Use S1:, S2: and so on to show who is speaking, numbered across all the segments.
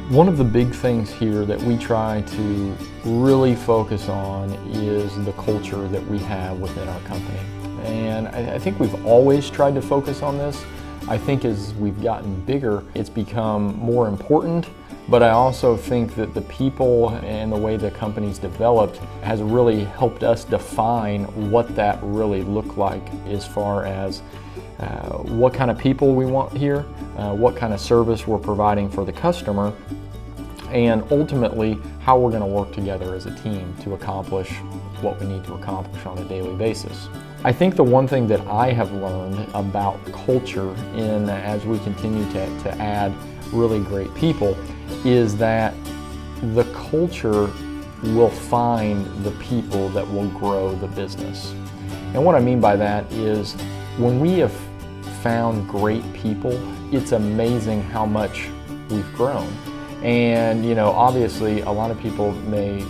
S1: One of the big things here that we try to really focus on is the culture that we have within our company. And I think we've always tried to focus on this. I think as we've gotten bigger, it's become more important, but I also think that the people and the way the company's developed has really helped us define what that really looked like as far as what kind of people we want here, what kind of service we're providing for the customer, and ultimately how we're going to work together as a team to accomplish what we need to accomplish on a daily basis. I think the one thing that I have learned about culture as we continue to add really great people is that the culture will find the people that will grow the business. And what I mean by that is when we have found great people, it's amazing how much we've grown. And obviously a lot of people may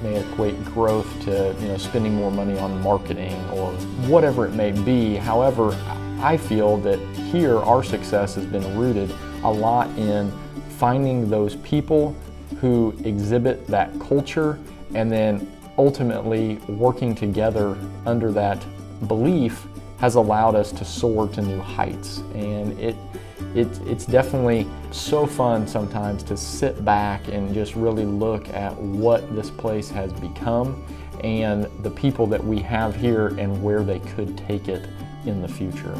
S1: equate growth to spending more money on marketing or whatever it may be. However, I feel that here our success has been rooted a lot in finding those people who exhibit that culture and then ultimately working together under that belief has allowed us to soar to new heights. And it's definitely so fun sometimes to sit back and just really look at what this place has become and the people that we have here and where they could take it in the future.